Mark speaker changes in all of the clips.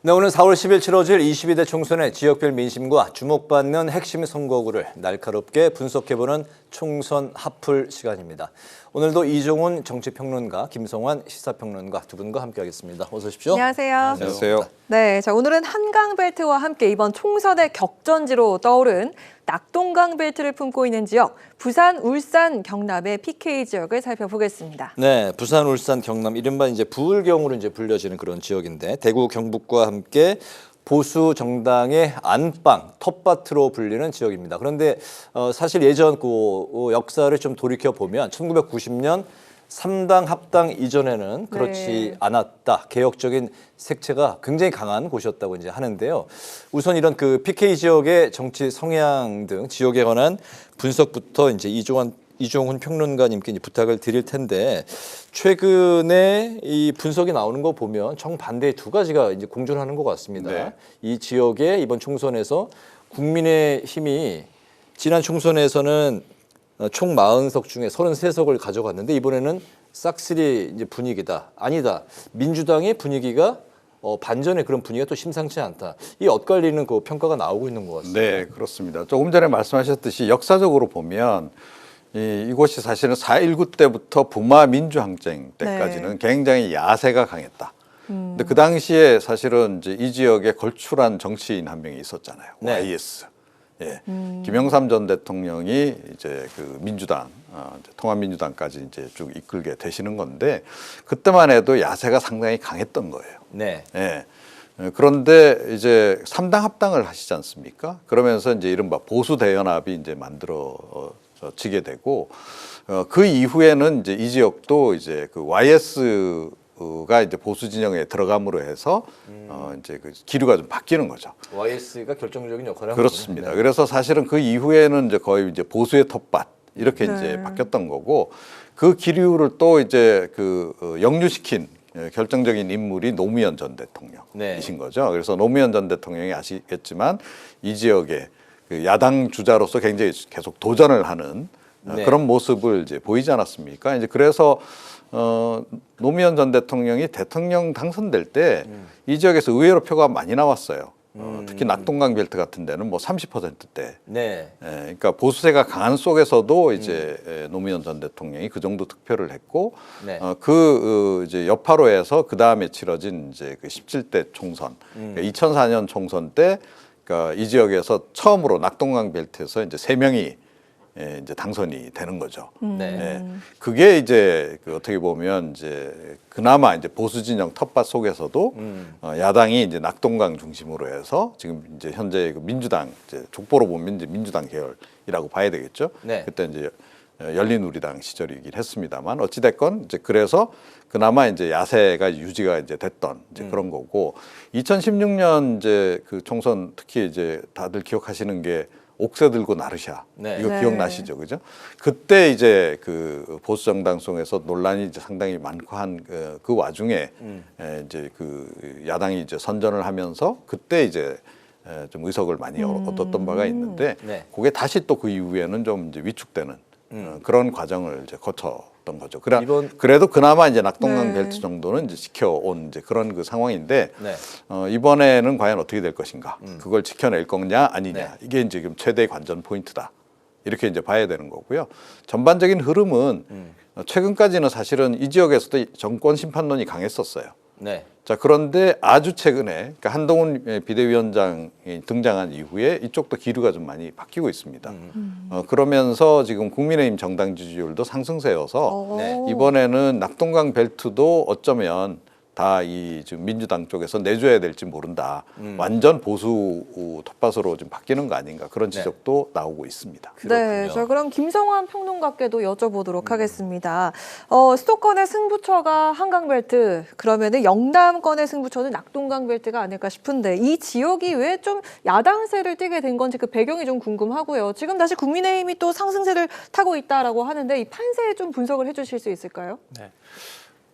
Speaker 1: 네, 오늘 4월 10일 치러질 22대 총선의 지역별 민심과 주목받는 핵심 선거구를 날카롭게 분석해보는 총선 핫풀 시간입니다. 오늘도 이종훈 정치평론가, 김성환 시사평론가 두 분과 함께하겠습니다. 어서 오십시오.
Speaker 2: 안녕하세요.
Speaker 3: 안녕하세요.
Speaker 2: 네, 자 오늘은 한강벨트와 함께 이번 총선의 격전지로 떠오른 낙동강벨트를 품고 있는 지역, 부산, 울산, 경남의 PK 지역을 살펴보겠습니다.
Speaker 1: 네, 부산, 울산, 경남 이른바 이제 부울경으로 이제 불려지는 그런 지역인데 대구, 경북과 함께 보수 정당의 안방, 텃밭으로 불리는 지역입니다. 그런데 사실 예전 그 역사를 좀 돌이켜 보면 1990년 3당 합당 이전에는 그렇지 않았다. 개혁적인 색채가 굉장히 강한 곳이었다고 이제 하는데요. 우선 이런 그 PK 지역의 정치 성향 등 지역에 관한 분석부터 이제 이종훈 평론가님께 이제 부탁을 드릴 텐데, 최근에 이 분석이 나오는 거 보면 정반대의 두 가지가 이제 공존하는 것 같습니다.
Speaker 3: 네.
Speaker 1: 이 지역의 이번 총선에서 국민의힘이 지난 총선에서는 총 40석 중에 33석을 가져갔는데 이번에는 싹쓸이 이제 분위기다. 아니다. 민주당의 분위기가 반전의 그런 분위기가 또 심상치 않다. 이 엇갈리는 그 평가가 나오고 있는 것 같습니다.
Speaker 3: 네, 그렇습니다. 조금 전에 말씀하셨듯이 역사적으로 보면 이곳이 사실은 4.19 때부터 부마 민주항쟁 때까지는 굉장히 야세가 강했다. 근데 그 당시에 사실은 이제 이 지역에 걸출한 정치인 한 명이 있었잖아요.
Speaker 1: 네.
Speaker 3: YS. 예. 김영삼 전 대통령이 이제 그 민주당, 통합민주당까지 이제 쭉 이끌게 되시는 건데, 그때만 해도 야세가 상당히 강했던 거예요.
Speaker 1: 네.
Speaker 3: 예. 그런데 이제 3당 합당을 하시지 않습니까? 그러면서 이제 이른바 보수 대연합이 이제 만들어지게 되고, 그 이후에는 이제 이 지역도 이제 그 YS가 이제 보수 진영에 들어감으로 해서 이제 그 기류가 좀 바뀌는 거죠.
Speaker 1: YS가 결정적인 역할을 한
Speaker 3: 그렇습니다.
Speaker 1: 거군요. 네.
Speaker 3: 그래서 사실은 그 이후에는 이제 거의 이제 보수의 텃밭 이렇게 이제 바뀌었던 거고, 그 기류를 또 이제 그 역류시킨 결정적인 인물이 노무현 전 대통령이신 거죠. 그래서 노무현 전 대통령이 아시겠지만 이 지역에 그 야당 주자로서 굉장히 계속 도전을 하는 그런 모습을 이제 보이지 않았습니까? 이제 그래서 노무현 전 대통령이 대통령 당선될 때 이 지역에서 의외로 표가 많이 나왔어요. 특히 낙동강 벨트 같은 데는 뭐 30%대.
Speaker 1: 네.
Speaker 3: 그러니까 보수세가 강한 속에서도 이제 노무현 전 대통령이 그 정도 득표를 했고,
Speaker 1: 네.
Speaker 3: 이제 여파로에서 그 다음에 치러진 이제 그 17대 총선, 그러니까 2004년 총선 때, 그러니까 이 지역에서 처음으로 낙동강 벨트에서 이제 3명이 이제 당선이 되는 거죠.
Speaker 1: 네.
Speaker 3: 그게 이제 그 어떻게 보면 이제 그나마 이제 보수 진영 텃밭 속에서도 야당이 이제 낙동강 중심으로 해서 지금 이제 현재 그 민주당 이제 족보로 보면 이제 민주당 계열이라고 봐야 되겠죠.
Speaker 1: 네.
Speaker 3: 그때 이제 열린우리당 시절이긴 했습니다만 어찌 됐건 이제 그래서 그나마 이제 야세가 유지가 이제 됐던 이제 그런 거고, 2016년 이제 그 총선 특히 이제 다들 기억하시는 게 옥새 들고 나르샤.
Speaker 1: 네.
Speaker 3: 이거
Speaker 2: 네.
Speaker 3: 기억나시죠? 그죠? 그때 이제 그 보수 정당 속에서 논란이 이제 상당히 많고 한 그 와중에 이제 그 야당이 이제 선전을 하면서 그때 이제 좀 의석을 많이 얻었던 바가 있는데,
Speaker 1: 네.
Speaker 3: 그게 다시 또 그 이후에는 좀 이제 위축되는 그런 과정을 이제 거쳤던 거죠. 그래도 그나마 이제 낙동강 벨트 정도는 이제 지켜온 이제 그런 그 상황인데,
Speaker 1: 네.
Speaker 3: 이번에는 과연 어떻게 될 것인가? 그걸 지켜낼 거냐 아니냐?
Speaker 1: 네.
Speaker 3: 이게 이제 지금 최대의 관전 포인트다. 이렇게 이제 봐야 되는 거고요. 전반적인 흐름은 최근까지는 사실은 이 지역에서도 정권 심판론이 강했었어요.
Speaker 1: 네.
Speaker 3: 자, 그런데 아주 최근에 그러니까 한동훈 비대위원장이 등장한 이후에 이쪽도 기류가 좀 많이 바뀌고 있습니다. 그러면서 지금 국민의힘 정당 지지율도 상승세여서
Speaker 1: 네.
Speaker 3: 이번에는 낙동강 벨트도 어쩌면 다 이 지금 민주당 쪽에서 내줘야 될지 모른다. 완전 보수 텃밭으로 좀 바뀌는 거 아닌가, 그런 지적도 나오고 있습니다.
Speaker 2: 네, 자 그럼 김성환 평론가께도 여쭤보도록 하겠습니다. 수도권의 승부처가 한강벨트, 그러면은 영남권의 승부처는 낙동강벨트가 아닐까 싶은데, 이 지역이 왜 좀 야당세를 띠게 된 건지 그 배경이 좀 궁금하고요. 지금 다시 국민의힘이 또 상승세를 타고 있다라고 하는데 이 판세 좀 분석을 해주실 수 있을까요?
Speaker 4: 네.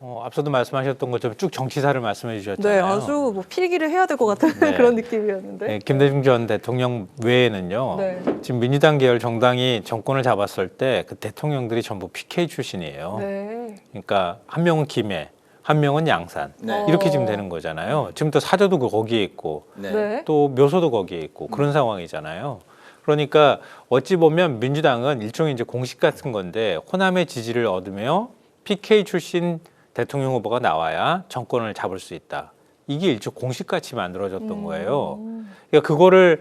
Speaker 4: 앞서도 말씀하셨던 것처럼 쭉 정치사를 말씀해
Speaker 2: 네,
Speaker 4: 주셨잖아요.
Speaker 2: 아주 뭐 필기를 해야 될 것 같은
Speaker 4: 네.
Speaker 2: 그런 느낌이었는데.
Speaker 4: 네, 김대중 전 대통령 외에는요.
Speaker 2: 네.
Speaker 4: 지금 민주당 계열 정당이 정권을 잡았을 때 그 대통령들이 전부 PK 출신이에요.
Speaker 2: 네.
Speaker 4: 그러니까 한 명은 김해, 한 명은 양산.
Speaker 1: 네.
Speaker 4: 이렇게 지금 되는 거잖아요. 지금 또 사저도 거기에 있고
Speaker 1: 네.
Speaker 2: 네.
Speaker 4: 또 묘소도 거기에 있고 그런 상황이잖아요. 그러니까 어찌 보면 민주당은 일종의 이제 공식 같은 건데 호남의 지지를 얻으며 PK 출신 대통령 후보가 나와야 정권을 잡을 수 있다. 이게 일종 공식같이 만들어졌던 거예요. 그러니까 그거를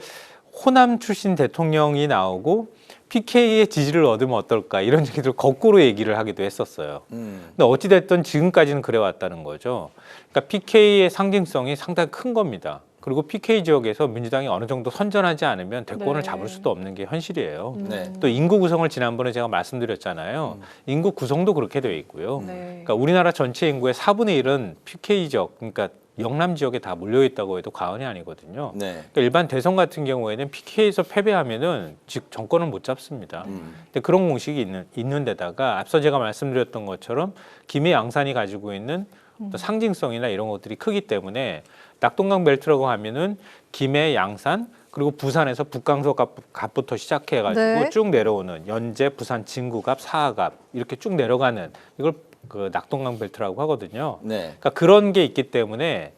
Speaker 4: 호남 출신 대통령이 나오고 PK의 지지를 얻으면 어떨까 이런 얘기들 거꾸로 얘기를 하기도 했었어요. 근데 어찌됐든 지금까지는 그래왔다는 거죠. 그러니까 PK의 상징성이 상당히 큰 겁니다. 그리고 PK 지역에서 민주당이 어느 정도 선전하지 않으면 대권을
Speaker 2: 네.
Speaker 4: 잡을 수도 없는 게 현실이에요.
Speaker 1: 네.
Speaker 4: 또 인구 구성을 지난번에 제가 말씀드렸잖아요. 인구 구성도 그렇게 되어 있고요.
Speaker 2: 네.
Speaker 4: 그러니까 우리나라 전체 인구의 4분의 1은 PK 지역, 그러니까 영남 지역에 다 몰려 있다고 해도 과언이 아니거든요.
Speaker 1: 네.
Speaker 4: 그러니까 일반 대선 같은 경우에는 PK에서 패배하면은 즉 정권을 못 잡습니다. 근데 그런 공식이 있는 데다가 앞서 제가 말씀드렸던 것처럼 김해 양산이 가지고 있는 또 상징성이나 이런 것들이 크기 때문에 낙동강 벨트라고 하면은 김해 양산 그리고 부산에서 북강서 갑부터 시작해가지고
Speaker 2: 네.
Speaker 4: 쭉 내려오는 연제, 부산 진구갑, 사하갑 이렇게 쭉 내려가는 이걸 그 낙동강 벨트라고 하거든요.
Speaker 1: 네.
Speaker 4: 그러니까 그런 게 있기 때문에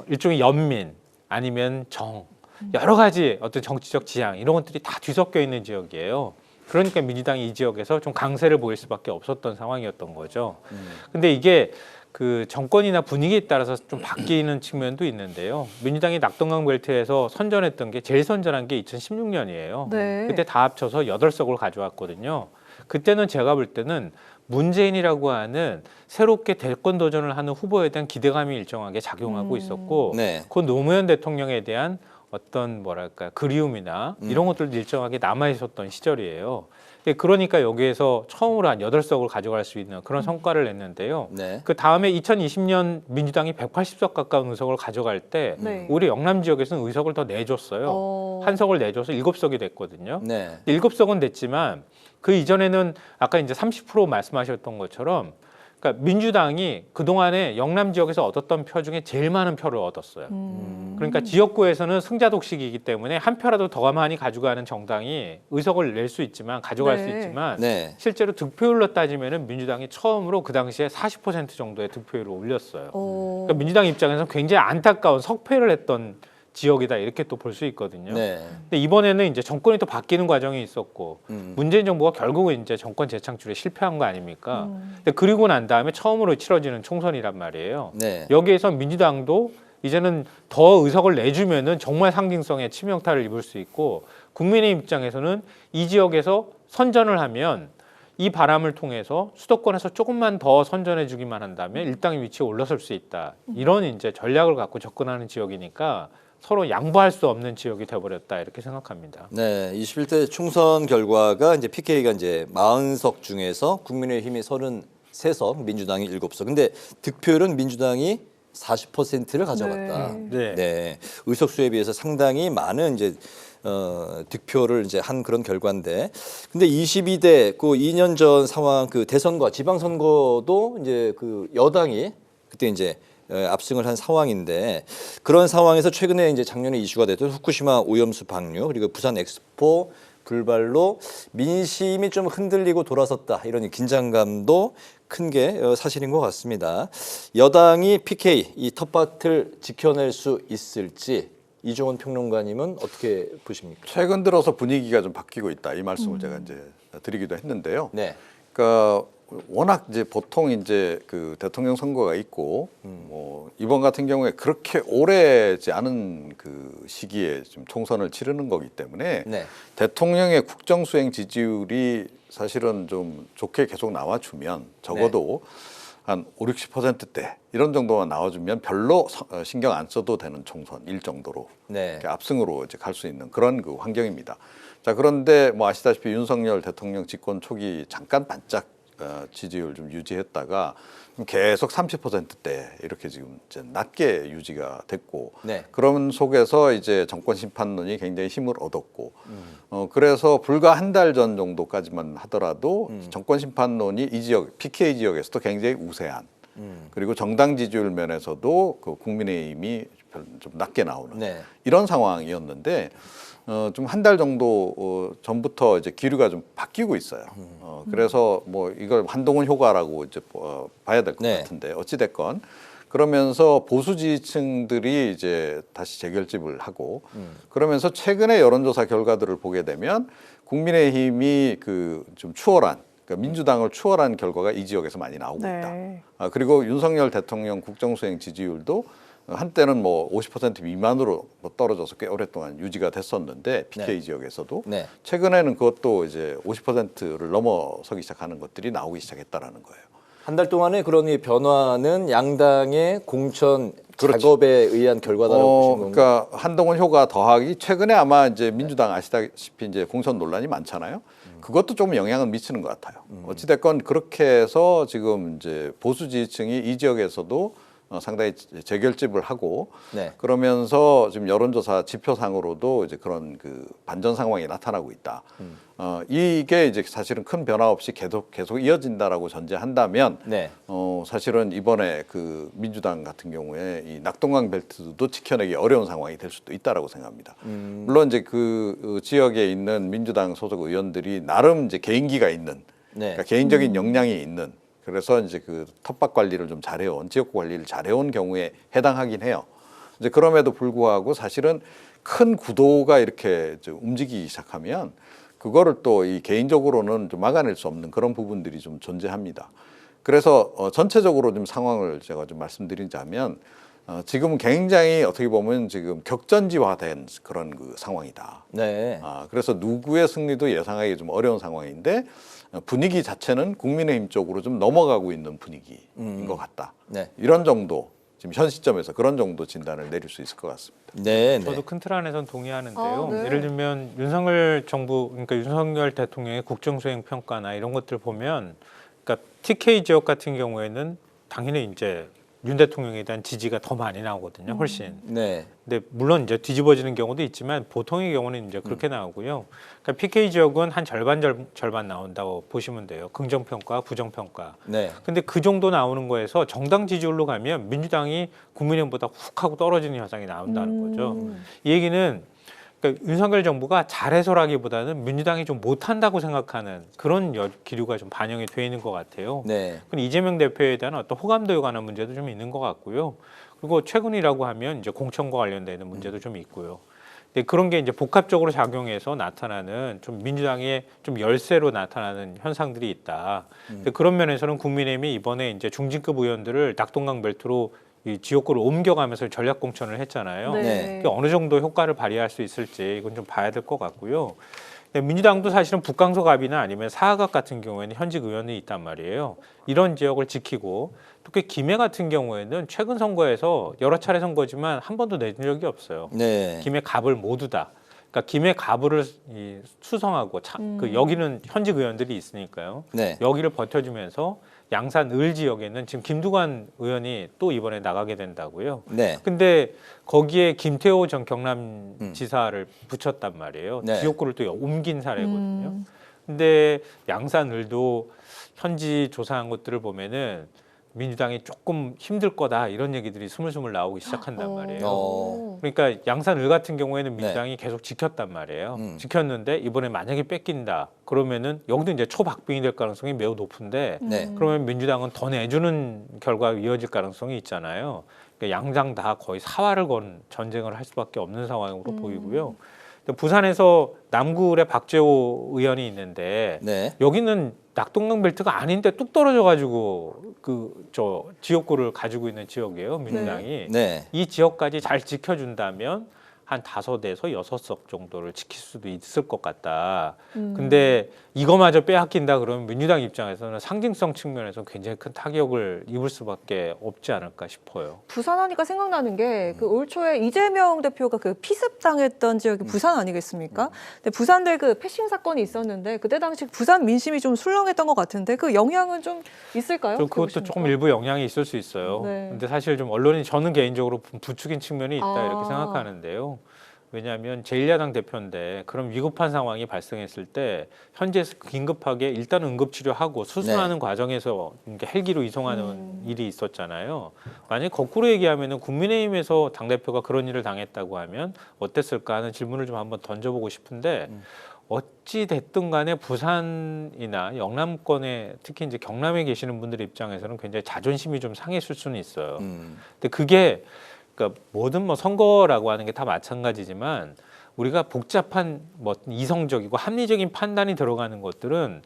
Speaker 4: 일종의 연민 아니면 정 여러 가지 어떤 정치적 지향 이런 것들이 다 뒤섞여 있는 지역이에요. 그러니까 민주당이 이 지역에서 좀 강세를 보일 수밖에 없었던 상황이었던 거죠. 근데 이게 그 정권이나 분위기에 따라서 좀 바뀌는 측면도 있는데요. 민주당이 낙동강 벨트에서 선전했던 게 제일 선전한 게 2016년이에요.
Speaker 2: 네.
Speaker 4: 그때 다 합쳐서 8석을 가져왔거든요. 그때는 제가 볼 때는 문재인이라고 하는 새롭게 대권 도전을 하는 후보에 대한 기대감이 일정하게 작용하고 있었고
Speaker 1: 네.
Speaker 4: 그 노무현 대통령에 대한 어떤 뭐랄까 그리움이나 이런 것들도 일정하게 남아 있었던 시절이에요. 그러니까 여기에서 처음으로 한 8석을 가져갈 수 있는 그런 성과를 냈는데요.
Speaker 1: 네.
Speaker 4: 그 다음에 2020년 민주당이 180석 가까운 의석을 가져갈 때
Speaker 2: 네.
Speaker 4: 오히려 영남 지역에서는 의석을 더 내줬어요. 한 석을 내줘서 7석이 됐거든요.
Speaker 1: 네.
Speaker 4: 7석은 됐지만 그 이전에는 아까 이제 30% 말씀하셨던 것처럼 그러니까 민주당이 그동안에 영남 지역에서 얻었던 표 중에 제일 많은 표를 얻었어요. 그러니까 지역구에서는 승자 독식이기 때문에 한 표라도 더 많이 가져가는 정당이 의석을 낼 수 있지만 가져갈
Speaker 2: 네.
Speaker 4: 수 있지만
Speaker 1: 네.
Speaker 4: 실제로 득표율로 따지면은 민주당이 처음으로 그 당시에 40% 정도의 득표율을 올렸어요. 그러니까 민주당 입장에서는 굉장히 안타까운 석패를 했던 지역이다 이렇게 또 볼 수 있거든요.
Speaker 1: 네.
Speaker 4: 근데 이번에는 이제 정권이 또 바뀌는 과정이 있었고 문재인 정부가 결국은 이제 정권 재창출에 실패한 거 아닙니까? 근데 그리고 난 다음에 처음으로 치러지는 총선이란 말이에요.
Speaker 1: 네.
Speaker 4: 여기에서 민주당도 이제는 더 의석을 내주면은 정말 상징성의 치명타를 입을 수 있고 국민의 입장에서는 이 지역에서 선전을 하면 이 바람을 통해서 수도권에서 조금만 더 선전해 주기만 한다면 일당의 위치에 올라설 수 있다. 이런 이제 전략을 갖고 접근하는 지역이니까 서로 양보할 수 없는 지역이 돼버렸다 이렇게 생각합니다.
Speaker 1: 네, 21대 총선 결과가 이제 PK가 이제 40석 중에서 국민의힘이 33석, 민주당이 7석. 근데 득표율은 민주당이 40%를 가져갔다.
Speaker 4: 네.
Speaker 1: 네, 의석수에 비해서 상당히 많은 이제 득표를 이제 한 그런 결과인데, 근데 22대 그 2년 전 상황 그 대선과 지방선거도 이제 그 여당이 그때 이제 압승을 한 상황인데 그런 상황에서 최근에 이제 작년에 이슈가 됐던 후쿠시마 오염수 방류 그리고 부산 엑스포 불발로 민심이 좀 흔들리고 돌아섰다 이런 긴장감도 큰 게 사실인 것 같습니다. 여당이 PK 이 텃밭을 지켜낼 수 있을지 이종원 평론가님은 어떻게 보십니까?
Speaker 3: 최근 들어서 분위기가 좀 바뀌고 있다 이 말씀을 제가 이제 드리기도 했는데요.
Speaker 1: 네.
Speaker 3: 그러니까 워낙 이제 보통 이제 그 대통령 선거가 있고 뭐 이번 같은 경우에 그렇게 오래지 않은 그 시기에 좀 총선을 치르는 거기 때문에
Speaker 1: 네.
Speaker 3: 대통령의 국정 수행 지지율이 사실은 좀 좋게 계속 나와주면 적어도 한 5, 60%대 이런 정도만 나와주면 별로 신경 안 써도 되는 총선일 정도로
Speaker 1: 네.
Speaker 3: 이렇게 압승으로 이제 갈 수 있는 그런 그 환경입니다. 자, 그런데 뭐 아시다시피 윤석열 대통령 집권 초기 잠깐 반짝 지지율 좀 유지했다가 계속 30%대 이렇게 지금 이제 낮게 유지가 됐고
Speaker 1: 네.
Speaker 3: 그런 속에서 이제 정권 심판론이 굉장히 힘을 얻었고 그래서 불과 한 달 전 정도까지만 하더라도 정권 심판론이 이 지역 PK 지역에서도 굉장히 우세한 그리고 정당 지지율 면에서도 그 국민의힘이 좀 낮게 나오는
Speaker 1: 네.
Speaker 3: 이런 상황이었는데 좀 한 달 정도 전부터 이제 기류가 좀 바뀌고 있어요. 그래서 뭐 이걸 한동훈 효과라고 이제 봐야 될 것
Speaker 1: 네.
Speaker 3: 같은데 어찌 됐건 그러면서 보수 지지층들이 이제 다시 재결집을 하고 그러면서 최근의 여론조사 결과들을 보게 되면 국민의힘이 그 좀 추월한 그러니까 민주당을 추월한 결과가 이 지역에서 많이 나오고
Speaker 2: 네.
Speaker 3: 있다. 그리고 윤석열 대통령 국정수행 지지율도 한때는 뭐 50% 미만으로 뭐 떨어져서 꽤 오랫동안 유지가 됐었는데 PK
Speaker 1: 네.
Speaker 3: 지역에서도
Speaker 1: 네.
Speaker 3: 최근에는 그것도 이제 50%를 넘어서기 시작하는 것들이 나오기 시작했다라는 거예요.
Speaker 1: 한 달 동안의 그런 이 변화는 양당의 공천
Speaker 3: 그렇지.
Speaker 1: 작업에 의한 결과다라고 보시는 건가요?
Speaker 3: 그러니까 한동훈 효과 더하기 최근에 아마 이제 민주당 아시다시피 이제 공천 논란이 많잖아요. 그것도 좀 영향을 미치는 것 같아요. 어찌 됐건 그렇게 해서 지금 이제 보수 지지층이 이 지역에서도 상당히 재결집을 하고
Speaker 1: 네.
Speaker 3: 그러면서 지금 여론조사 지표상으로도 이제 그런 그 반전 상황이 나타나고 있다. 이게 이제 사실은 큰 변화 없이 계속 이어진다라고 전제한다면
Speaker 1: 네.
Speaker 3: 사실은 이번에 그 민주당 같은 경우에 이 낙동강 벨트도 지켜내기 어려운 상황이 될 수도 있다라고 생각합니다. 물론 이제 그 지역에 있는 민주당 소속 의원들이 나름 이제 개인기가 있는
Speaker 1: 네.
Speaker 3: 그러니까 개인적인 역량이 있는 그래서 이제 그 텃밭 관리를 좀 잘해온 지역 관리를 잘해온 경우에 해당하긴 해요. 이제 그럼에도 불구하고 사실은 큰 구도가 이렇게 움직이기 시작하면 그거를 또 이 개인적으로는 좀 막아낼 수 없는 그런 부분들이 좀 존재합니다. 그래서 전체적으로 좀 상황을 제가 좀 말씀드리자면 지금은 굉장히 어떻게 보면 지금 격전지화된 그런 그 상황이다.
Speaker 1: 네.
Speaker 3: 그래서 누구의 승리도 예상하기 좀 어려운 상황인데 분위기 자체는 국민의힘 쪽으로 좀 넘어가고 있는 분위기인 것 같다.
Speaker 1: 네.
Speaker 3: 이런 정도 지금 현 시점에서 그런 정도 진단을 내릴 수 있을 것 같습니다.
Speaker 1: 네. 네.
Speaker 4: 저도 큰 틀 안에서는 동의하는데요.
Speaker 2: 네.
Speaker 4: 예를 들면 윤석열 정부, 그러니까 윤석열 대통령의 국정수행 평가나 이런 것들 보면, 그러니까 TK 지역 같은 경우에는 당연히 이제 윤 대통령에 대한 지지가 더 많이 나오거든요, 훨씬.
Speaker 1: 네.
Speaker 4: 근데 물론 이제 뒤집어지는 경우도 있지만 보통의 경우는 이제 그렇게 나오고요. 그러니까 PK 지역은 한 절반 나온다고 보시면 돼요. 긍정평가, 부정평가.
Speaker 1: 네.
Speaker 4: 근데 그 정도 나오는 거에서 정당 지지율로 가면 민주당이 국민의힘보다 훅 하고 떨어지는 현상이 나온다는 거죠. 이 얘기는 그러니까 윤석열 정부가 잘해서라기보다는 민주당이 좀 못한다고 생각하는 그런 기류가 좀 반영이 돼 있는 것 같아요.
Speaker 1: 네.
Speaker 4: 그럼 이재명 대표에 대한 어떤 호감도에 관한 문제도 좀 있는 것 같고요. 그리고 최근이라고 하면 이제 공천과 관련되는 문제도 좀 있고요. 근데 그런 게 이제 복합적으로 작용해서 나타나는 좀 민주당의 좀 열세로 나타나는 현상들이 있다. 근데 그런 면에서는 국민의힘이 이번에 이제 중진급 의원들을 낙동강 벨트로 이 지역구를 옮겨가면서 전략 공천을 했잖아요.
Speaker 1: 네.
Speaker 4: 그게 어느 정도 효과를 발휘할 수 있을지 이건 좀 봐야 될 것 같고요. 민주당도 사실은 북강서갑이나 아니면 사하갑 같은 경우에는 현직 의원이 있단 말이에요. 이런 지역을 지키고 특히 김해 같은 경우에는 최근 선거에서 여러 차례 선거지만 한 번도 내준 적이 없어요.
Speaker 1: 네.
Speaker 4: 김해 갑을 모두 다. 그러니까 김해 갑을 수성하고 그 여기는 현직 의원들이 있으니까요.
Speaker 1: 네.
Speaker 4: 여기를 버텨주면서 양산 을 지역에는 지금 김두관 의원이 또 이번에 나가게 된다고요.
Speaker 1: 네.
Speaker 4: 근데 거기에 김태호 전 경남지사를 붙였단 말이에요.
Speaker 1: 네.
Speaker 4: 지역구를 또 옮긴 사례거든요. 근데 양산 을도 현지 조사한 것들을 보면은 민주당이 조금 힘들 거다 이런 얘기들이 스물스물 나오기 시작한단 말이에요. 그러니까 양산 을 같은 경우에는 민주당이 계속 지켰단 말이에요. 지켰는데 이번에 만약에 뺏긴다 그러면은 여기도 이제 초박빙이 될 가능성이 매우 높은데
Speaker 1: 네.
Speaker 4: 그러면 민주당은 더 내주는 결과가 이어질 가능성이 있잖아요. 그러니까 양당 다 거의 사활을 건 전쟁을 할 수밖에 없는 상황으로 보이고요. 부산에서 남구의 박재호 의원이 있는데
Speaker 1: 네.
Speaker 4: 여기는 낙동강 벨트가 아닌데 뚝 떨어져가지고 그 저 지역구를 가지고 있는 지역이에요 민주당이.
Speaker 1: 네.
Speaker 4: 이 지역까지 잘 지켜준다면 한 5에서 6석 정도를 지킬 수도 있을 것 같다. 근데 이거마저 빼앗긴다 그러면 민주당 입장에서는 상징성 측면에서 굉장히 큰 타격을 입을 수밖에 없지 않을까 싶어요.
Speaker 2: 부산하니까 생각나는 게 그 올 초에 이재명 대표가 그 피습당했던 지역이 부산 아니겠습니까? 근데 부산대 그 패싱 사건이 있었는데 그때 당시 부산 민심이 좀 술렁했던 것 같은데 그 영향은 좀 있을까요?
Speaker 4: 좀 그것도 조금 일부 영향이 있을 수 있어요.
Speaker 2: 네.
Speaker 4: 근데 사실 좀 언론이 저는 개인적으로 부추긴 측면이 있다 이렇게 생각하는데요. 왜냐하면 제1야당 대표인데 그런 위급한 상황이 발생했을 때 현지에서 긴급하게 일단 응급치료하고 수술하는 과정에서 이렇게 헬기로 이송하는 일이 있었잖아요. 만약에 거꾸로 얘기하면 국민의힘에서 당대표가 그런 일을 당했다고 하면 어땠을까 하는 질문을 좀 한번 던져보고 싶은데 어찌 됐든 간에 부산이나 영남권에 특히 이제 경남에 계시는 분들 입장에서는 굉장히 자존심이 좀 상했을 수는 있어요. 근데 그게 그러니까 모든 뭐 선거라고 하는 게 다 마찬가지지만 우리가 복잡한 뭐 이성적이고 합리적인 판단이 들어가는 것들은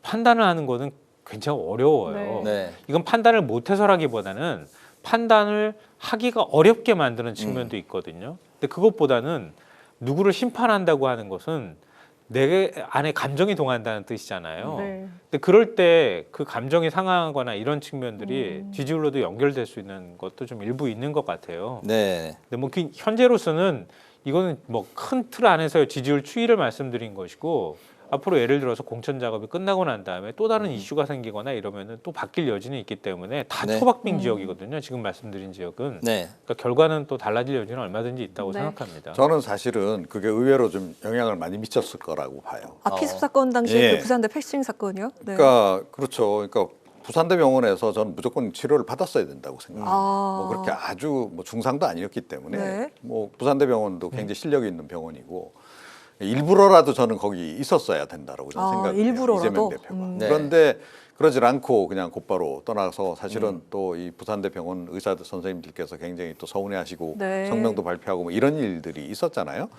Speaker 4: 판단을 하는 거는 굉장히 어려워요.
Speaker 1: 네.
Speaker 4: 이건 판단을 못해서라기보다는 판단을 하기가 어렵게 만드는 측면도 있거든요. 근데 그것보다는 누구를 심판한다고 하는 것은 내 안에 감정이 동한다는 뜻이잖아요.
Speaker 2: 네.
Speaker 4: 근데 그럴 때 그 감정이 상하거나 이런 측면들이 지지율로도 연결될 수 있는 것도 좀 일부 있는 것 같아요.
Speaker 1: 네.
Speaker 4: 근데 뭐 현재로서는 이거는 뭐 큰 틀 안에서의 지지율 추이를 말씀드린 것이고 앞으로 예를 들어서 공천 작업이 끝나고 난 다음에 또 다른 이슈가 생기거나 이러면은 또 바뀔 여지는 있기 때문에 다
Speaker 1: 네.
Speaker 4: 초박빙 지역이거든요. 지금 말씀드린 지역은.
Speaker 1: 네.
Speaker 4: 그러니까 결과는 또 달라질 여지는 얼마든지 있다고
Speaker 2: 네.
Speaker 4: 생각합니다.
Speaker 3: 저는 사실은 그게 의외로 좀 영향을 많이 미쳤을 거라고 봐요.
Speaker 2: 피습 사건 당시에
Speaker 3: 예.
Speaker 2: 그 부산대 패싱 사건이요? 네.
Speaker 3: 그러니까 그렇죠. 그러니까 부산대 병원에서 저는 무조건 치료를 받았어야 된다고 생각합니다. 뭐 그렇게 아주 뭐 중상도 아니었기 때문에
Speaker 2: 네.
Speaker 3: 뭐 부산대 병원도 굉장히 실력이 있는 병원이고 일부러라도 저는 거기 있었어야 된다라고 저는 생각해요.
Speaker 2: 일부러라도?
Speaker 3: 이재명 대표가.
Speaker 1: 네.
Speaker 3: 그런데 그러질 않고 그냥 곧바로 떠나서 사실은 또 이 부산대 병원 의사 선생님들께서 굉장히 또 서운해하시고
Speaker 2: 네.
Speaker 3: 성명도 발표하고 뭐 이런 일들이 있었잖아요.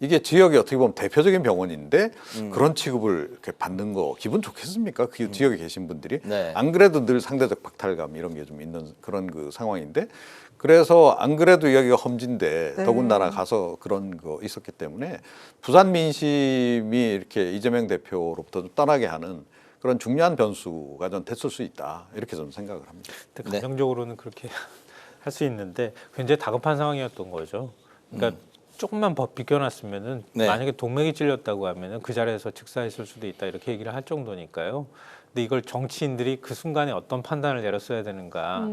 Speaker 3: 이게 지역이 어떻게 보면 대표적인 병원인데 그런 취급을 이렇게 받는 거 기분 좋겠습니까? 그 지역에 계신 분들이
Speaker 1: 네.
Speaker 3: 안 그래도 늘 상대적 박탈감 이런 게 좀 있는 그런 그 상황인데 그래서 안 그래도 여기가 험지인데
Speaker 2: 네.
Speaker 3: 더군다나 가서 그런 거 있었기 때문에 부산 민심이 이렇게 이재명 대표로부터 좀 떠나게 하는 그런 중요한 변수가 전 됐을 수 있다 이렇게 저는 생각을 합니다.
Speaker 4: 근데
Speaker 1: 네.
Speaker 4: 감정적으로는 그렇게 할 수 있는데 굉장히 다급한 상황이었던 거죠. 그러니까 조금만 비껴놨으면은
Speaker 1: 네.
Speaker 4: 만약에 동맥이 찔렸다고 하면은 그 자리에서 즉사했을 수도 있다 이렇게 얘기를 할 정도니까요. 근데 이걸 정치인들이 그 순간에 어떤 판단을 내렸어야 되는가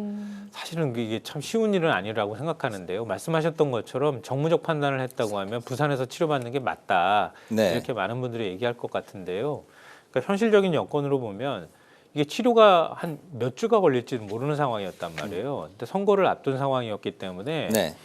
Speaker 4: 사실은 이게 참 쉬운 일은 아니라고 생각하는데요. 말씀하셨던 것처럼 정무적 판단을 했다고 하면 부산에서 치료받는 게 맞다
Speaker 1: 네.
Speaker 4: 이렇게 많은 분들이 얘기할 것 같은데요. 그러니까 현실적인 여건으로 보면 이게 치료가 한 몇 주가 걸릴지는 모르는 상황이었단 말이에요. 근데 선거를 앞둔 상황이었기 때문에
Speaker 1: 네.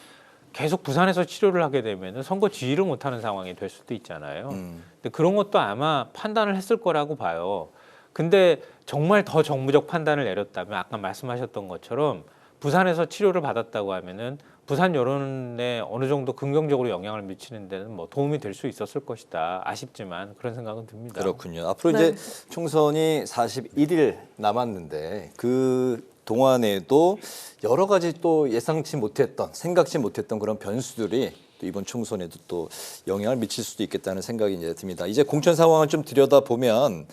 Speaker 4: 계속 부산에서 치료를 하게 되면 선거 지휘를 못하는 상황이 될 수도 있잖아요. 근데 그런 것도 아마 판단을 했을 거라고 봐요. 근데 정말 더 정무적 판단을 내렸다면 아까 말씀하셨던 것처럼 부산에서 치료를 받았다고 하면은 부산 여론에 어느 정도 긍정적으로 영향을 미치는 데는 뭐 도움이 될 수 있었을 것이다. 아쉽지만 그런 생각은 듭니다.
Speaker 1: 그렇군요. 앞으로
Speaker 2: 네.
Speaker 1: 이제 총선이 41일 남았는데 그 동안에도 여러 가지 또 예상치 못했던, 생각지 못했던 그런 변수들이 또 이번 총선에도 또 영향을 미칠 수도 있겠다는 생각이 이제 듭니다. 이제 공천 상황을 좀 들여다보면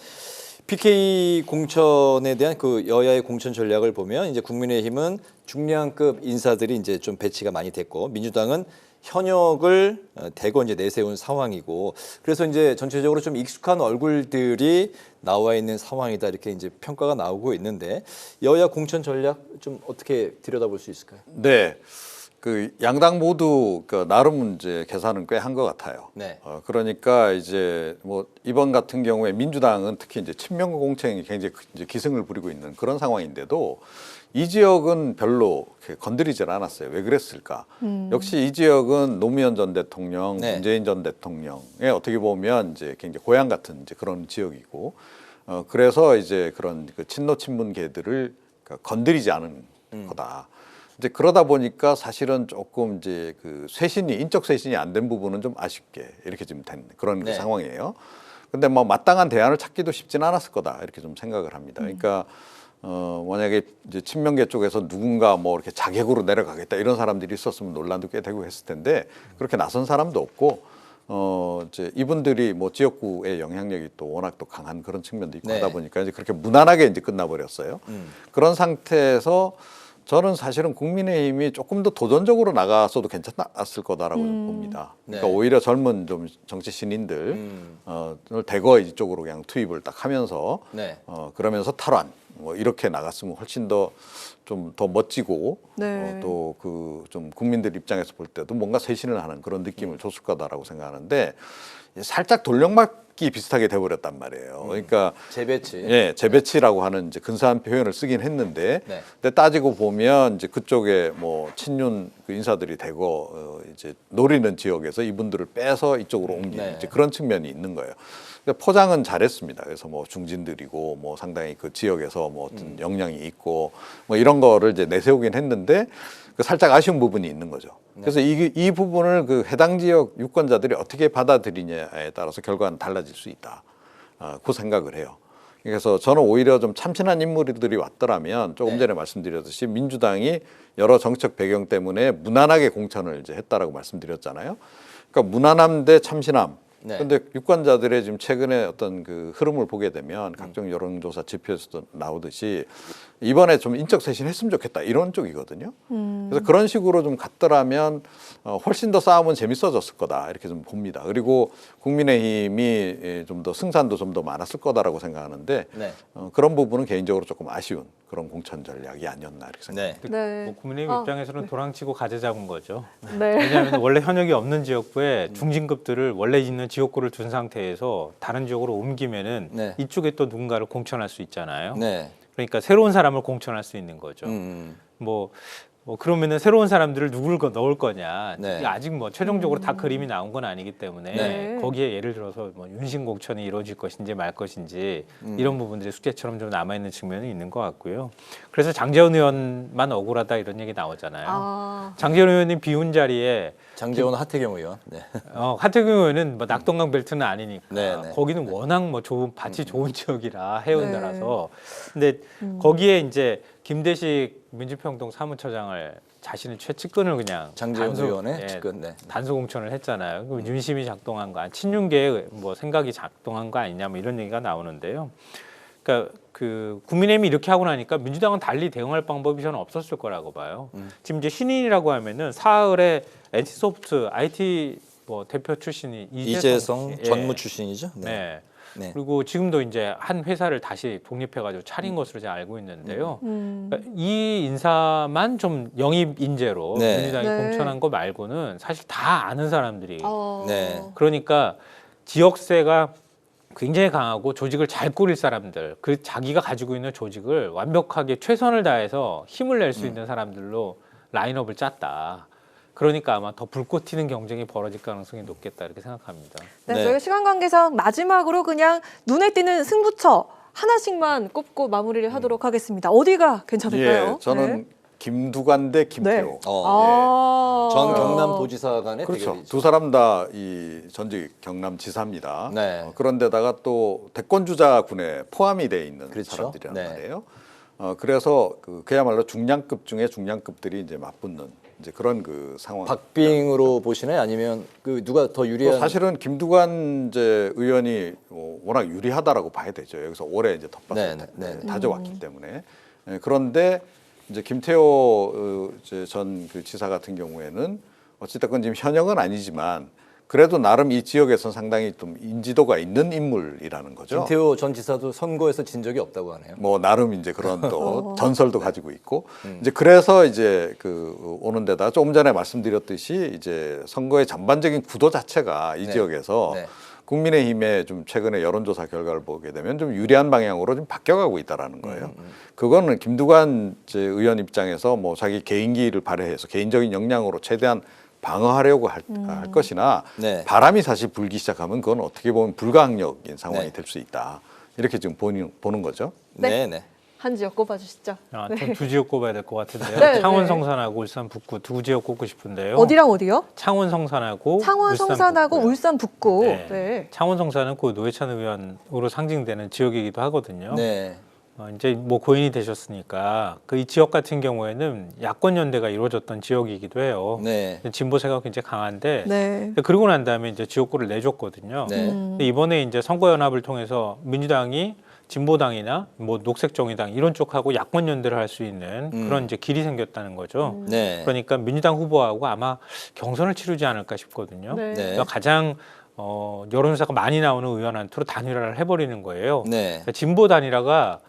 Speaker 1: PK 공천에 대한 그 여야의 공천 전략을 보면 이제 국민의힘은 중량급 인사들이 이제 좀 배치가 많이 됐고 민주당은 현역을 대거 이제 내세운 상황이고 그래서 이제 전체적으로 좀 익숙한 얼굴들이 나와 있는 상황이다 이렇게 이제 평가가 나오고 있는데 여야 공천 전략 좀 어떻게 들여다볼 수 있을까요?
Speaker 3: 네. 그 양당 모두 그 나름 이제 계산은 꽤 한 것 같아요.
Speaker 1: 네.
Speaker 3: 그러니까 이제 뭐 이번 같은 경우에 민주당은 특히 이제 친명 공천이 굉장히 이제 기승을 부리고 있는 그런 상황인데도 이 지역은 별로 이렇게 건드리질 않았어요. 왜 그랬을까? 역시 이 지역은 노무현 전 대통령,
Speaker 1: 네.
Speaker 3: 문재인 전 대통령의 어떻게 보면 이제 굉장히 고향 같은 이제 그런 지역이고, 그래서 이제 그런 그 친노 친문계들을 건드리지 않은 거다. 이제 그러다 보니까 사실은 조금 이제 그 쇄신이 인적 쇄신이 안 된 부분은 좀 아쉽게 이렇게 좀 된 그런
Speaker 1: 네.
Speaker 3: 그 상황이에요. 근데 뭐 마땅한 대안을 찾기도 쉽지는 않았을 거다 이렇게 좀 생각을 합니다. 그러니까 만약에 이제 친명계 쪽에서 누군가 뭐 이렇게 자객으로 내려가겠다 이런 사람들이 있었으면 논란도 꽤 되고 했을 텐데 그렇게 나선 사람도 없고 이제 이분들이 뭐 지역구의 영향력이 또 워낙 또 강한 그런 측면도 있고
Speaker 1: 네.
Speaker 3: 하다 보니까 이제 그렇게 무난하게 이제 끝나버렸어요. 그런 상태에서 저는 사실은 국민의힘이 조금 더 도전적으로 나갔어도 괜찮았을 거다라고 좀 봅니다. 그러니까
Speaker 1: 네.
Speaker 3: 오히려 젊은 좀 정치 신인들 을 대거 이쪽으로 그냥 투입을 딱 하면서
Speaker 1: 네.
Speaker 3: 그러면서 탈환 뭐 이렇게 나갔으면 훨씬 더 좀 더 멋지고
Speaker 2: 네.
Speaker 3: 또 그 좀 국민들 입장에서 볼 때도 뭔가 쇄신을 하는 그런 느낌을 줬을 거다라고 생각하는데 살짝 돌려막기 비슷하게 돼버렸단 말이에요. 그러니까
Speaker 1: 재배치.
Speaker 3: 예, 재배치라고 하는 이제 근사한 표현을 쓰긴 했는데,
Speaker 1: 네.
Speaker 3: 근데 따지고 보면 이제 그쪽에 뭐 친윤 그 인사들이 대거 이제 노리는 지역에서 이분들을 빼서 이쪽으로 옮기는
Speaker 1: 네.
Speaker 3: 이제 그런 측면이 있는 거예요. 그러니까 포장은 잘했습니다. 그래서 뭐 중진들이고 뭐 상당히 그 지역에서 뭐 어떤 역량이 있고 뭐 이런 거를 이제 내세우긴 했는데 그 살짝 아쉬운 부분이 있는 거죠. 그래서 이 부분을 그 해당 지역 유권자들이 어떻게 받아들이냐에 따라서 결과는 달라질 수 있다. 그 생각을 해요. 그래서 저는 오히려 좀 참신한 인물들이 왔더라면 조금
Speaker 1: 네.
Speaker 3: 전에 말씀드렸듯이 민주당이 여러 정책 배경 때문에 무난하게 공천을 이제 했다라고 말씀드렸잖아요. 그러니까 무난함 대 참신함.
Speaker 1: 네.
Speaker 3: 그런데 유권자들의 지금 최근에 어떤 그 흐름을 보게 되면 각종 여론조사 지표에서도 나오듯이 이번에 좀 인적 쇄신했으면 좋겠다 이런 쪽이거든요. 그래서 그런 식으로 좀 갔더라면 훨씬 더 싸움은 재밌어졌을 거다 이렇게 좀 봅니다. 그리고 국민의힘이 좀 더 승산도 좀 더 많았을 거다라고 생각하는데
Speaker 1: 네.
Speaker 3: 그런 부분은 개인적으로 조금 아쉬운 그런 공천 전략이 아니었나 이렇게 생각합니다.
Speaker 1: 네.
Speaker 2: 네.
Speaker 4: 뭐 국민의힘 입장에서는 도랑치고 가재 잡은 거죠.
Speaker 2: 네.
Speaker 4: 왜냐하면 원래 현역이 없는 지역구에 중진급들을 원래 있는 지역구를 둔 상태에서 다른 지역으로 옮기면은
Speaker 1: 네.
Speaker 4: 이쪽에 또 누군가를 공천할 수 있잖아요.
Speaker 1: 네.
Speaker 4: 그러니까 새로운 사람을 공천할 수 있는 거죠. 뭐 그러면은 새로운 사람들을 누굴 넣을 거냐.
Speaker 1: 네.
Speaker 4: 아직 뭐 최종적으로 다 그림이 나온 건 아니기 때문에
Speaker 2: 네.
Speaker 4: 거기에 예를 들어서 뭐 윤신 공천이 이루어질 것인지 말 것인지 이런 부분들이 숙제처럼 좀 남아 있는 측면이 있는 것 같고요. 그래서 장제원 의원만 억울하다 이런 얘기 나오잖아요.
Speaker 2: 아.
Speaker 4: 장제원 의원이 비운 자리에
Speaker 1: 장제원 하태경 의원. 네.
Speaker 4: 하태경 의원은 뭐 낙동강 벨트는 아니니까
Speaker 1: 네, 네.
Speaker 4: 거기는 워낙 뭐 좋은 밭이 좋은 지역이라 해운대라서 근데 거기에 이제 김대식 민주평동 사무처장을 자신의 최측근을 그냥
Speaker 1: 장제원 의원의 측근. 네.
Speaker 4: 단수 공천을 했잖아요. 그럼 윤심이 작동한 거, 친윤계의 뭐 생각이 작동한 거 아니냐, 뭐 이런 얘기가 나오는데요. 그러니까 그 국민의힘이 이렇게 하고 나니까 민주당은 달리 대응할 방법이 저는 없었을 거라고 봐요. 지금 이제 신인이라고 하면은 사흘에 NC소프트 IT 뭐 대표 출신이
Speaker 1: 이재성
Speaker 4: 예.
Speaker 1: 전무 출신이죠. 네.
Speaker 4: 네.
Speaker 1: 네.
Speaker 4: 그리고 지금도 이제 한 회사를 다시 독립해가지고 차린 것으로 제가 알고 있는데요. 그러니까 이 인사만 좀 영입 인재로
Speaker 1: 네.
Speaker 4: 민주당이
Speaker 2: 네.
Speaker 4: 공천한 거 말고는 사실 다 아는 사람들이.
Speaker 1: 네.
Speaker 4: 그러니까 지역세가 굉장히 강하고 조직을 잘 꾸릴 사람들, 그 자기가 가지고 있는 조직을 완벽하게 최선을 다해서 힘을 낼 수 있는 사람들로 라인업을 짰다. 그러니까 아마 더 불꽃 튀는 경쟁이 벌어질 가능성이 높겠다 이렇게 생각합니다.
Speaker 2: 네,
Speaker 1: 네.
Speaker 2: 저희 시간 관계상 마지막으로 그냥 눈에 띄는 승부처 하나씩만 꼽고 마무리를 하도록 하겠습니다. 어디가 괜찮을까요?
Speaker 3: 예, 저는
Speaker 2: 네.
Speaker 3: 김두관 대 김태호.
Speaker 2: 네. 아.
Speaker 1: 전 경남도지사 간의
Speaker 3: 그렇죠.
Speaker 1: 대결이죠.
Speaker 3: 두 사람 다 이 전직 경남지사입니다.
Speaker 1: 네.
Speaker 3: 그런데다가 또 대권주자군에 포함이 돼 있는
Speaker 1: 그렇죠.
Speaker 3: 사람들이란
Speaker 1: 네.
Speaker 3: 말이에요. 그래서 그야말로 중량급 중에 중량급들이 이제 맞붙는 이제 그런 그 상황.
Speaker 1: 박빙으로 보시나요? 아니면 그 누가 더
Speaker 3: 또
Speaker 1: 유리한?
Speaker 3: 사실은 김두관 이제 의원이 워낙 유리하다라고 봐야 되죠. 여기서 오래 이제 텃밭을
Speaker 1: 네, 네, 네.
Speaker 3: 다져왔기 때문에. 그런데 이제 김태호 이제 전 그 지사 같은 경우에는 어찌됐건 지금 현역은 아니지만 그래도 나름 이 지역에서 상당히 좀 인지도가 있는 인물이라는 거죠.
Speaker 1: 김태호 전 지사도 선거에서 진 적이 없다고 하네요.
Speaker 3: 뭐 나름 이제 그런 또 전설도 가지고 있고 이제 그래서 이제 그 오는 데다 조금 전에 말씀드렸듯이 이제 선거의 전반적인 구도 자체가 이
Speaker 1: 네.
Speaker 3: 지역에서
Speaker 1: 네.
Speaker 3: 국민의힘의 좀 최근에 여론조사 결과를 보게 되면 좀 유리한 방향으로 좀 바뀌어가고 있다라는 거예요. 그거는 김두관 의원 입장에서 뭐 자기 개인기를 발휘해서 개인적인 역량으로 최대한 방어하려고 할 것이나
Speaker 1: 네.
Speaker 3: 바람이 사실 불기 시작하면 그건 어떻게 보면 불가항력인 상황이
Speaker 1: 네.
Speaker 3: 될 수 있다. 이렇게 지금 보는 거죠.
Speaker 2: 네.
Speaker 1: 네, 네.
Speaker 2: 한 지역 꼽아주시죠.
Speaker 4: 전 두 지역 꼽아야 될 것 같은데요.
Speaker 2: 네,
Speaker 4: 창원
Speaker 2: 네.
Speaker 4: 성산하고 울산 북구 두 지역 꼽고 싶은데요.
Speaker 2: 어디랑 어디요?
Speaker 4: 창원 성산하고
Speaker 2: 창원
Speaker 4: 울산
Speaker 2: 성산하고
Speaker 4: 북구요.
Speaker 2: 울산 북구.
Speaker 4: 네.
Speaker 2: 네.
Speaker 4: 창원 성산은 그 노회찬 의원으로 상징되는 지역이기도 하거든요.
Speaker 1: 네.
Speaker 4: 이제 뭐 고인이 되셨으니까 그 이 지역 같은 경우에는 야권 연대가 이루어졌던 지역이기도 해요.
Speaker 1: 네.
Speaker 4: 진보세가 굉장히 강한데
Speaker 2: 네.
Speaker 4: 그러고 난 다음에 이제 지역구를 내줬거든요.
Speaker 1: 네.
Speaker 4: 근데 이번에 이제 선거연합을 통해서 민주당이 진보당이나 뭐 녹색정의당 이런 쪽하고 야권 연대를 할 수 있는 그런 이제 길이 생겼다는 거죠.
Speaker 1: 네.
Speaker 4: 그러니까 민주당 후보하고 아마 경선을 치르지 않을까 싶거든요.
Speaker 2: 네.
Speaker 4: 그래서 가장 여론조사가 많이 나오는 의원한테로 단일화를 해버리는 거예요.
Speaker 1: 네.
Speaker 4: 그러니까 진보 단일화가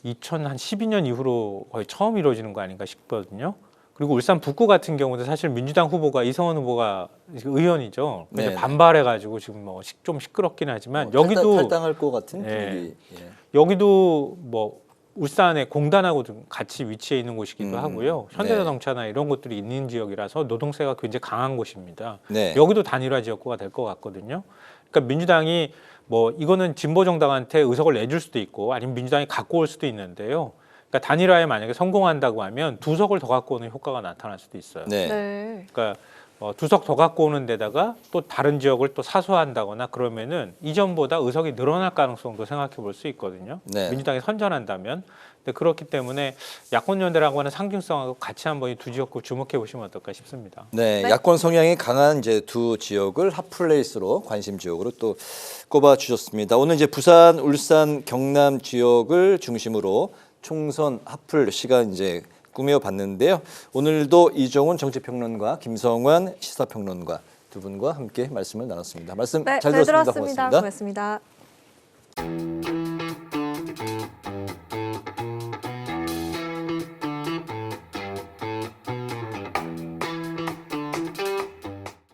Speaker 4: 2012년 이후로 거의 처음 이루어지는 거 아닌가 싶거든요. 그리고 울산 북구 같은 경우도 사실 민주당 후보가 이성원 후보가 의원이죠. 그래서
Speaker 1: 네.
Speaker 4: 반발해가지고 지금 뭐 좀 시끄럽긴 하지만 여기도
Speaker 1: 탈당할 것 같은
Speaker 4: 네.
Speaker 1: 분위기. 예.
Speaker 4: 여기도 뭐 울산에 공단하고 좀 같이 위치해 있는 곳이기도 하고요. 현대자동차나 이런 것들이 있는 지역이라서 노동세가 굉장히 강한 곳입니다.
Speaker 1: 네.
Speaker 4: 여기도 단일화 지역구가 될 것 같거든요. 그러니까 민주당이 뭐 이거는 진보 정당한테 의석을 내줄 수도 있고 아니면 민주당이 갖고 올 수도 있는데요. 그러니까 단일화에 만약에 성공한다고 하면 2석을 더 갖고 오는 효과가 나타날 수도 있어요.
Speaker 1: 네.
Speaker 2: 네.
Speaker 4: 그러니까 2석 더 갖고 오는 데다가 또 다른 지역을 또 사수한다거나 그러면은 이전보다 의석이 늘어날 가능성도 생각해 볼 수 있거든요.
Speaker 1: 네.
Speaker 4: 민주당이 선전한다면. 근데 그렇기 때문에 야권 연대라고 하는 상징성하고 같이 한번 이 두 지역구 주목해 보시면 어떨까 싶습니다.
Speaker 1: 네,
Speaker 2: 네.
Speaker 1: 야권 성향이 강한 이제 두 지역을 핫플레이스로 관심 지역으로 또 꼽아 주셨습니다. 오늘 이제 부산, 울산, 경남 지역을 중심으로 총선 핫플 시간 이제 꾸며봤는데요. 오늘도 이종훈 정치평론가, 김성환 시사평론가 두 분과 함께 말씀을 나눴습니다. 말씀
Speaker 2: 네,
Speaker 1: 잘
Speaker 2: 잘
Speaker 1: 들었습니다.
Speaker 2: 들었습니다.
Speaker 1: 고맙습니다.
Speaker 2: 고맙습니다.